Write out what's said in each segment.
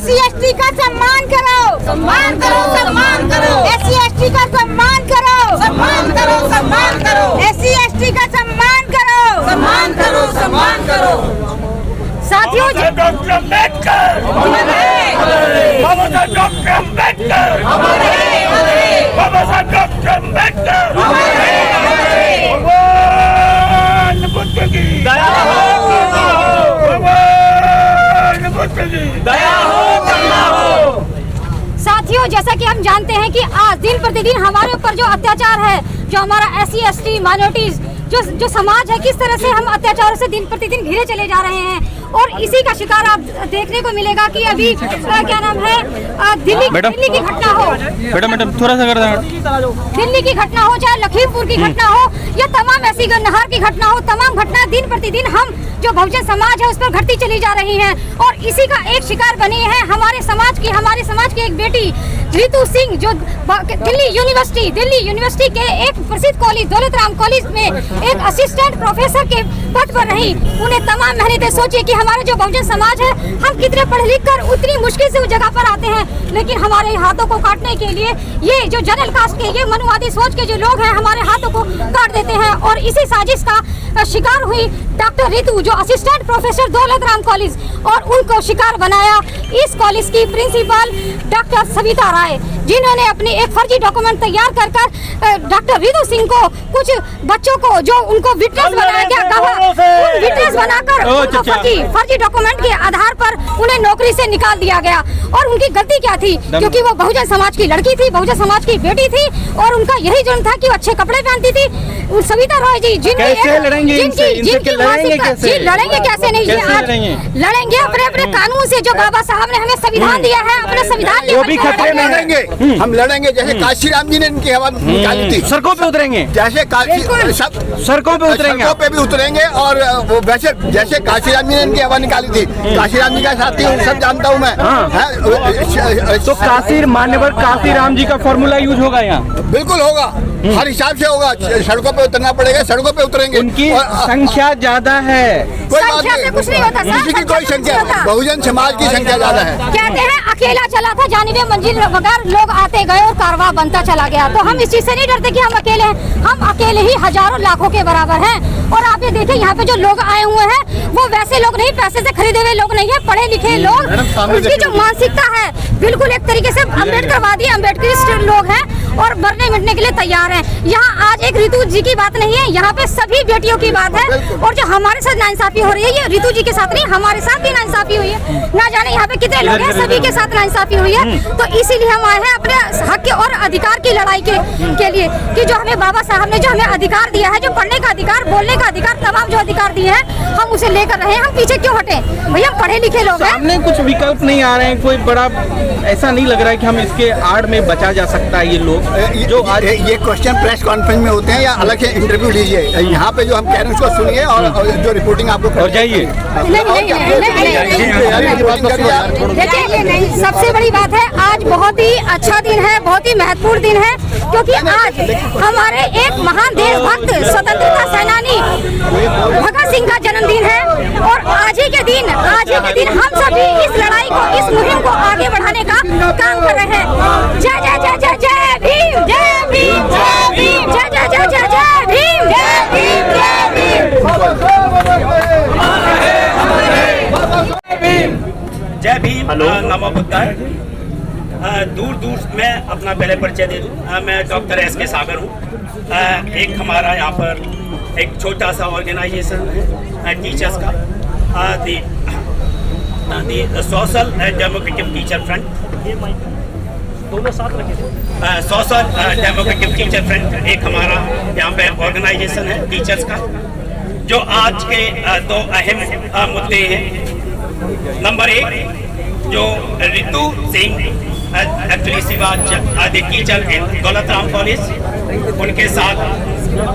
SC/ST का सम्मान करो, सम्मान करो, सम्मान करो। SC/ST का सम्मान करो, सम्मान करो, सम्मान करो। SC/ST का सम्मान करो, सम्मान करो, सम्मान करो। साथियों, डॉक्टर अम्बेडकर बाबा साहब डॉक्टर अम्बेडकर बाबा साहब डॉक्टर अम्बेडकर भगवान बुद्ध की दया हो, भगवान बुद्ध की दया हो। साथियों, जैसा कि हम जानते हैं कि आज दिन प्रतिदिन हमारे ऊपर जो अत्याचार है, जो हमारा SC/ST माइनॉरिटीज जो समाज है, किस तरह से हम अत्याचारों से दिन प्रतिदिन घिरे चले जा रहे हैं। और इसी का शिकार आप देखने को मिलेगा कि अभी क्या नाम है, दिल्ली की घटना हो, मैडम थोड़ा सा कर दिल्ली की घटना हो, चाहे लखीमपुर की घटना हो, या तमाम ऐसी नहर की घटना हो, तमाम घटना दिन प्रतिदिन हम जो बहुजन समाज है उस पर घटती चली जा रही है। और इसी का एक शिकार बनी है हमारे समाज की एक बेटी रितु सिंह, जो दिल्ली यूनिवर्सिटी के एक प्रसिद्ध कॉलेज दौलत राम कॉलेज में एक असिस्टेंट प्रोफेसर के पद पर रही। उन्हें तमाम मेहनतें, सोचिए कि हमारे जो बहुजन समाज है, हम कितने पढ़ लिख कर उतनी मुश्किल से उस जगह पर आते हैं, लेकिन हमारे हाथों को काटने के लिए ये जो जनरल कास्ट के, ये मनुवादी सोच के जो लोग हैं, हमारे हाथों को काट देते हैं। और इसी साजिश का शिकार हुई डॉक्टर रितु, जो assistant professor Daulat Ram college, और उनको शिकार बनाया इस कॉलेज की प्रिंसिपल डॉक्टर सविता राय, जिन्होंने अपनी एक फर्जी डॉक्यूमेंट तैयार कर डॉक्टर रितु सिंह को, कुछ बच्चों को जो उनको विटनेस बनाया गया, विटनेस बनाकर फर्जी डॉक्यूमेंट के आधार पर उन्हें नौकरी से निकाल दिया गया। और उनकी गलती क्या थी? क्योंकि वो बहुजन समाज की लड़की थी, बहुजन समाज की बेटी थी, और उनका यही जुर्म था कि वो अच्छे कपड़े पहनती थी। सविता राय जी, लड़ेंगे कैसे नहीं, लड़ेंगे अपने कानून से, जो बाबा साहब ने हमें संविधान दिया है, अपने संविधान वो भी खतरे में लड़ेंगे। हम लड़ेंगे जैसे काशीराम जी ने इनकी हवा निकाली थी, सड़कों पे उतरेंगे, जैसे सड़कों पे उतरेंगे, सड़कों पे भी उतरेंगे। और वो वैसे जैसे काशीराम जी ने इनकी हवा निकाली थी, काशीराम जी का साथी हूँ, सब जानता हूँ मैं। तो काशी मान्यवर काशीराम जी का फॉर्मूला यूज होगा यहाँ? बिल्कुल होगा, हर हिसाब से होगा। सड़कों पे उतरना पड़ेगा, सड़कों पे उतरेंगे। उनकी संख्या ज्यादा है, कोई बात नहीं, कुछ नहीं होता, किसी की कोई संख्या, बहुजन समाज की संख्या ज्यादा है। कहते हैं अकेला चला था जानिबे मंजिल बगैर, लोग आते गए और कारवां बनता चला गया। तो हम इस चीज से नहीं डरते कि हम अकेले हैं, हम अकेले ही हजारों लाखों के बराबर हैं। और आप ये देखिए, यहाँ पे जो लोग आए हुए हैं वो वैसे लोग नहीं, पैसे से खरीदे हुए लोग नहीं है, पढ़े लिखे लोग। उनकी जो मानसिकता है बिल्कुल एक तरीके से अम्बेडकरवादी, अम्बेडकरिस्ट लोग हैं और मरने मिटने के लिए तैयार हैं। यहाँ आज एक रितु जी की बात नहीं है, यहाँ पे सभी बेटियों की बात है। और जो हमारे साथ नाइंसाफी हो रही है, ये रितु जी के साथ नहीं, हमारे साथ भी नाइंसाफी हुई है। ना जाने यहाँ पे कितने लोग हैं, सभी के साथ नाइंसाफी हुई है। तो इसीलिए हम आए हैं अपने हक और अधिकार की लड़ाई के लिए, कि जो हमें बाबा साहब ने जो हमें अधिकार दिया है, जो पढ़ने का अधिकार, बोलने का अधिकार, तमाम जो अधिकार दिए हैं, हम उसे लेकर रहे हैं। हम पीछे क्यों हटे भैया, हम पढ़े लिखे लोग हैं। सामने कुछ विकल्प नहीं आ रहे हैं, कोई बड़ा ऐसा नहीं लग रहा है कि हम इसके आड़ में बचा जा सकता है। ये लोग जो आज ये क्वेश्चन प्रेस कॉन्फ्रेंस में होते हैं या अलग से इंटरव्यू लीजिए, यहाँ पे जो हम कह रहे हैं उसको सुनिए और जो रिपोर्टिंग आपको और जाइए। सबसे बड़ी बात है, आज बहुत ही अच्छा दिन है, बहुत ही महत्वपूर्ण दिन है, क्योंकि आज हमारे एक महान देशभक्त स्वतंत्रता सेनानी भगत सिंह का जन्मदिन है। और आज ही के दिन हम सभी इस लड़ाई को, इस मुहिम को आगे बढ़ाने का काम कर रहे हैं। जय जय जय जय जय भीम, जय भीम, जय भीम, जय जय जय जय जय भीम, जय भीम, जय भीम, जय भीम, नमो बुद्धाय। दूर दूर मैं अपना पहले परिचय दे दूं, मैं डॉक्टर SK सागर हूँ। एक हमारा यहाँ पर एक छोटा सा ऑर्गेनाइजेशन है टीचर्स का, सोशल डेमोक्रेटिक टीचर फ्रंट, दोनों साथ रखे, सोशल डेमोक्रेटिक टीचर फ्रंट एक हमारा यहाँ पे ऑर्गेनाइजेशन है टीचर्स का, जो आज के दो अहम मुद्दे हैं। नंबर 1, जो रितु सिंह एक्चुअली शिवाजी टीचर इन दौलत राम कॉलेज, उनके साथ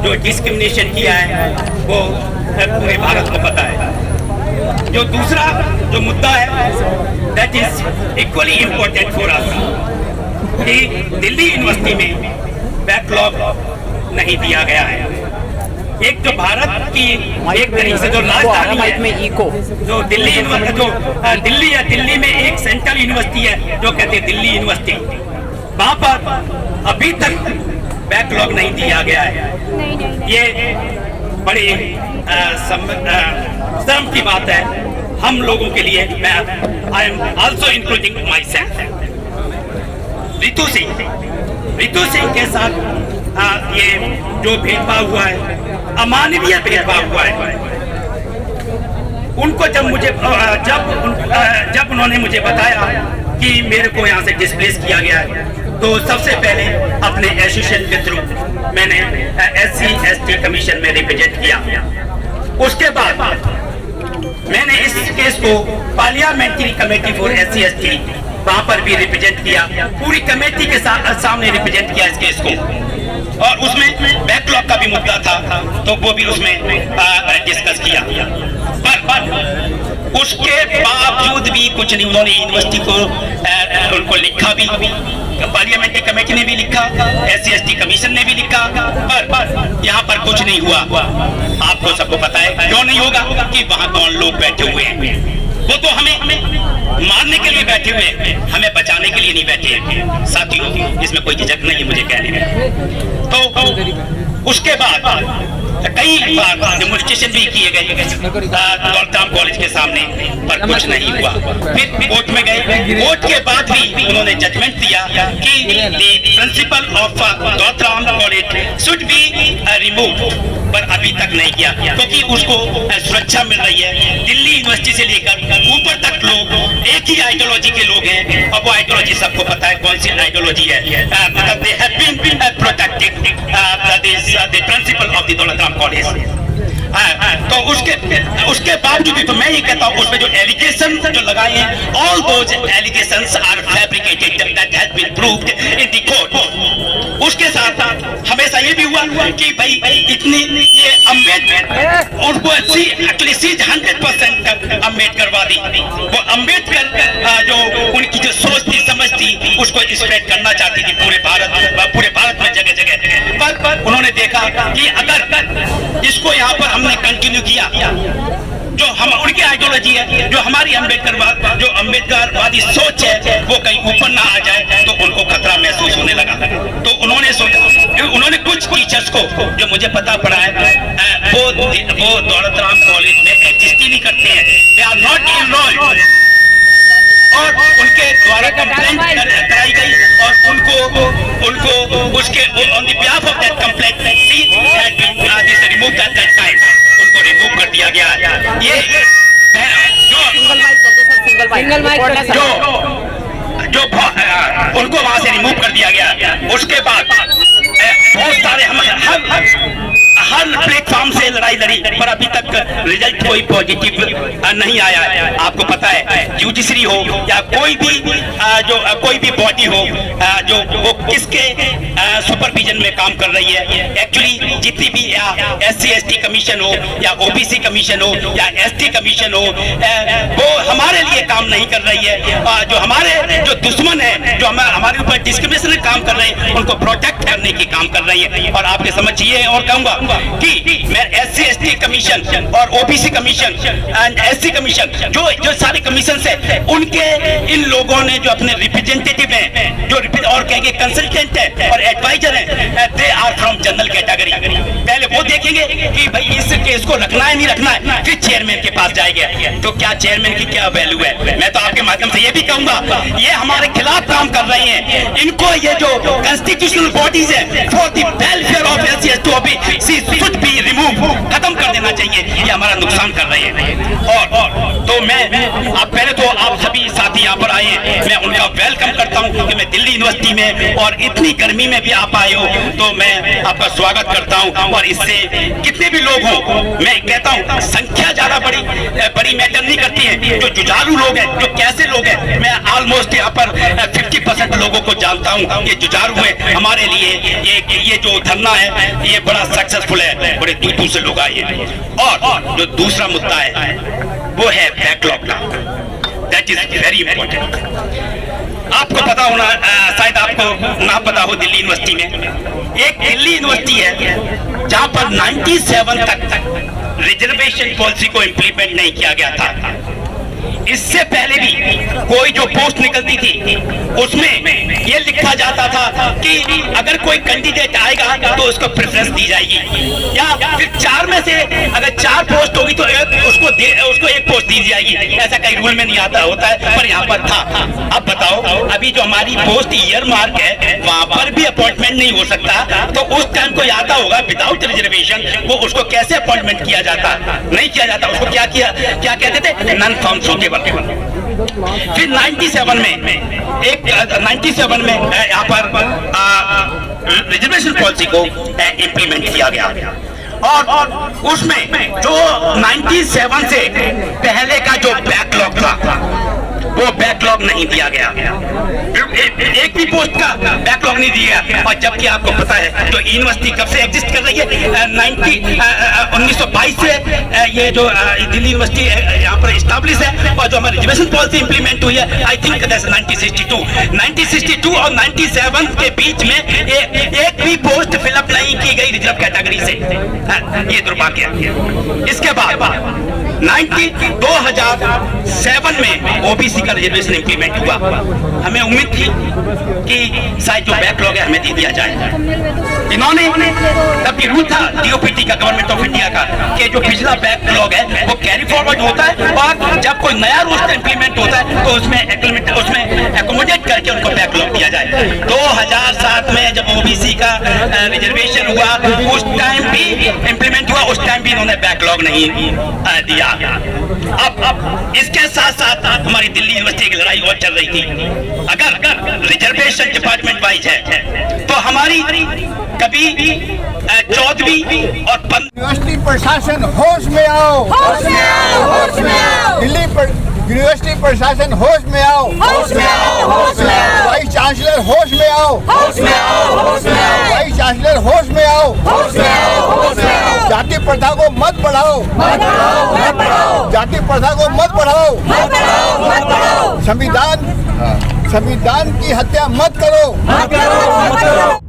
जो डिस्क्रिमिनेशन किया है वो पूरे भारत को पता है। जो दूसरा जो मुद्दा है, that is equally important for us, कि दिल्ली यूनिवर्सिटी में बैकलॉग नहीं दिया गया है। एक जो भारत की एक तरीके से जो राजधानी है, जो दिल्ली जो दिल्ली में एक सेंट्रल यूनिवर्सिटी है जो कहते हैं दिल्ली यूनिवर्सिटी, वहाँ पर अभी तक बैकलॉग नहीं दिया गया है। ये बड़ी शर्म की बात है हम लोगों के लिए। मैं I am also including my self. Ritu Singh के साथ ये जो भेदभाव हुआ है, अमानवीय भेदभाव हुआ है। उनको जब उन्होंने मुझे बताया कि मेरे को यहाँ से डिस्प्लेस किया गया है, तो सबसे पहले अपने एसोसिएशन के थ्रू मैंने SC/ST कमीशन में रिप्रेजेंट किया। उसके बाद मैंने इस केस को पार्लियामेंट्री कमेटी फॉर SC/ST वहां पर भी रिप्रेजेंट किया, पूरी कमेटी के सामने रिप्रेजेंट किया इस केस को। और उसमें बैकलॉग का भी मुद्दा था, तो वो भी उसमें डिस्कस किया। पर उसके बावजूद भी कुछ नहीं, उन्होंने यूनिवर्सिटी को उनको लिखा भी, पार्लियामेंट्री कमेटी ने भी लिखा, SC/ST कमीशन ने भी लिखा, पर यहाँ पर कुछ नहीं हुआ। आपको सबको पता है क्यों नहीं होगा, कि वहाँ कौन लोग बैठे हुए हैं। वो तो हमें मारने के लिए बैठे हुए हैं, हमें बचाने के लिए नहीं बैठे हैं साथियों। इसमें कोई झिझक नहीं है मुझे कहने में। तो उसके बाद कई बार डेमोन्स्ट्रेशन भी किए गए दौलतराम कॉलेज के सामने, पर कुछ नहीं हुआ। फिर कोर्ट में गए, कोर्ट के बाद भी उन्होंने जजमेंट दिया कि the principal of Daulatram college should be removed, पर अभी तक नहीं किया, क्योंकि उसको सुरक्षा मिल रही है। दिल्ली यूनिवर्सिटी से लेकर ऊपर तक लोग एक ही आइडियोलॉजी के लोग हैं, और वो आइडियोलॉजी सबको पता है कौन सी आइडियोलॉजी है। मतलब they have been protecting the principal of the Daulatram college. तो उसके बावजूद भी तो मैं ये कहता हूँ, उसमें जो एलिगेशन जो लगाए हैं, all those allegations are fabricated, that has been proved in the court. उसके साथ साथ हमेशा ये भी हुआ कि भाई इतनी ये अम्बेडकर उनको एक्चुअली 100% अम्बेडकरवादी, वो अम्बेडकर जो उनकी जो सोच थी समझ थी, उसको स्प्रेड करना चाहती थी पूरे भारत में जगह जगह। पर उन्होंने देखा कि अगर इसको यहाँ पर हमने कंटिन्यू किया, जो हम उनकी आइडियोलॉजी है, जो हमारी जो अम्बेडकरवादी सोच है, वो कहीं ऊपर ना आ जाए, तो उनको खतरा महसूस होने लगा। तो उन्होंने सोचा, उन्होंने कुछ टीचर्स को, जो मुझे पता पड़ा है, वो दौलतराम कॉलेज में एग्जिस्ट ही नहीं करते हैं, दे आर नॉट एनरोल्ड, और उनके द्वारा कंप्लेंट कराई गई, और उनको उसके on the behalf of that complaint remove that time, उनको रिमूव कर दिया गया। ये जो उनको वहां से रिमूव कर दिया गया। उसके बाद बहुत सारे हम हर प्लेटफॉर्म से लड़ाई लड़ी, पर अभी तक रिजल्ट कोई पॉजिटिव नहीं आया है। आपको पता है जुडिशरी हो या कोई भी बॉडी हो, जो वो किसके सुपरविजन में काम कर रही है। एक्चुअली जितनी भी SC/ST कमीशन हो या OBC कमीशन हो या ST कमीशन हो, वो हमारे लिए काम नहीं कर रही है। जो हमारे जो दुश्मन है, जो हमारे ऊपर डिस्क्रिमिनेशन काम कर रहे हैं, उनको प्रोटेक्ट करने की काम कर रही है। और आपके समझ ये और कहूंगा कि मैं SC/ST कमीशन और OBC commission and SC commission, जो सारे कमीशन है, उनके इन लोगों ने जो अपने रिप्रेजेंटेटिव हैं, जो और कहेंगे कंसल्टेंट है और एडवाइजर है, they are from general category. पहले वो देखेंगे कि भाई इस केस को रखना है नहीं रखना है, फिर चेयरमैन के पास जाएंगे। तो क्या चेयरमैन की क्या वैल्यू है? मैं तो आपके माध्यम से ये भी कहूंगा, ये हमारे खिलाफ काम कर रही हैं। इनको ये जो कॉन्स्टिट्यूशनल बॉडीज है for the welfare of SC/ST should be remove, खत्म कर देना चाहिए। ये हमारा नुकसान कर रहे हैं। और तो मैं आप पहले तो आप सभी साथी यहाँ पर आए, मैं उनका वेलकम करता हूँ कि मैं दिल्ली यूनिवर्सिटी में और इतनी गर्मी में भी आप आए हो, तो मैं आपका स्वागत करता हूँ। और इससे कितने भी लोग हो, मैं कहता हूँ संख्या ज्यादा बड़ी मैटर नहीं करती है। जो जुझारू लोग हैं, जो कैसे लोग हैं, मैं ऑलमोस्ट यहाँ पर 50% लोगों को जानता हूँ। ये जुझारू है हमारे लिए। ये जो धरना है ये बड़ा सक्सेसफुल है, बड़े दूर दूर से लोग आए हैं। और जो दूसरा मुद्दा है वो है बैकलॉग का, दैट इज वेरी इंपॉर्टेंट। आपको पता होना, शायद आपको ना पता हो, दिल्ली यूनिवर्सिटी में एक दिल्ली यूनिवर्सिटी है जहां पर 97 तक रिजर्वेशन पॉलिसी को इंप्लीमेंट नहीं किया गया था। इससे पहले भी कोई जो पोस्ट निकलती थी उसमें यह लिखा जाता था कि अगर कोई कैंडिडेट आएगा तो उसको प्रेफरेंस दी जाएगी, या फिर 4 में से अगर 4 पोस्ट होगी तो उसको एक पोस्ट दी जाएगी। ऐसा कहीं रूल में नहीं आता होता है, पर यहाँ पर था। अब बताओ, अभी जो हमारी पोस्ट ईयर मार्क है वहां पर भी अपॉइंटमेंट नहीं हो सकता, तो उस टाइम को आता होगा विदाउट रिजर्वेशन वो उसको कैसे अपॉइंटमेंट किया जाता? नहीं किया जाता। उसको क्या कहते थे? Non found suitable. फिर 97 में यहाँ पर रिजर्वेशन पॉलिसी को इंप्लीमेंट किया गया, और उसमें जो 97 से पहले का जो बैकलॉग था वो बैकलॉग नहीं दिया गया, एक भी पोस्ट का बैकलॉग नहीं दिया गया। और जबकि आपको पता है तो यूनिवर्सिटी कब से एग्जिस्ट कर रही है? 1922 से ये जो दिल्ली यूनिवर्सिटी यहाँ पर स्टैब्लिश है, और जो हमारी रिजर्वेशन पॉलिसी इंप्लीमेंट हुई है आई थिंक दैट्स 1962 और 97 के बीच में एक भी पोस्ट फिलअप नहीं की गई रिजर्व कैटेगरी से। ये दुर्भाग्य है। इसके बाद 2007 में ओबीसी का रिजर्वेशन इंप्लीमेंट हुआ। हमें उम्मीद थी कि शायद जो बैकलॉग है हमें दे दिया जाए। इन्होंने तब ये रूल था डीओपीटी का, गवर्नमेंट ऑफ इंडिया का, कि जो पिछला बैकलॉग है वो कैरी फॉरवर्ड होता है, और जब कोई नया रूल इंप्लीमेंट होता है तो उसमें एकोमोडेट करके उनको बैकलॉग दिया जाए। 2007 में जब ओबीसी का रिजर्वेशन हुआ उस टाइम भी इंप्लीमेंट हुआ, उस टाइम भी इन्होंने बैकलॉग नहीं दिया। अब इसके साथ साथ हमारी दिल्ली यूनिवर्सिटी की लड़ाई और चल रही थी। अगर रिजर्वेशन डिपार्टमेंट वाइज है तो हमारी कभी 14वीं और 15वीं यूनिवर्सिटी प्रशासन होश में आओ, होश में आओ, होश में आओ। दिल्ली यूनिवर्सिटी प्रशासन होश में आओ, होश में आओ, होश में आओ। वाइस चांसलर होश में आओ, होश में आओ, होश में आओ। वाइस चांसलर होश में आओ, होश में आओ, होश में आओ। जाति प्रथा को मत बढ़ाओ, मत बढ़ाओ, मत बढ़ाओ। जाति प्रथा को मत बढ़ाओ, मत बढ़ाओ, मत बढ़ाओ। संविधान की हत्या मत करो, मत करो, मत करो।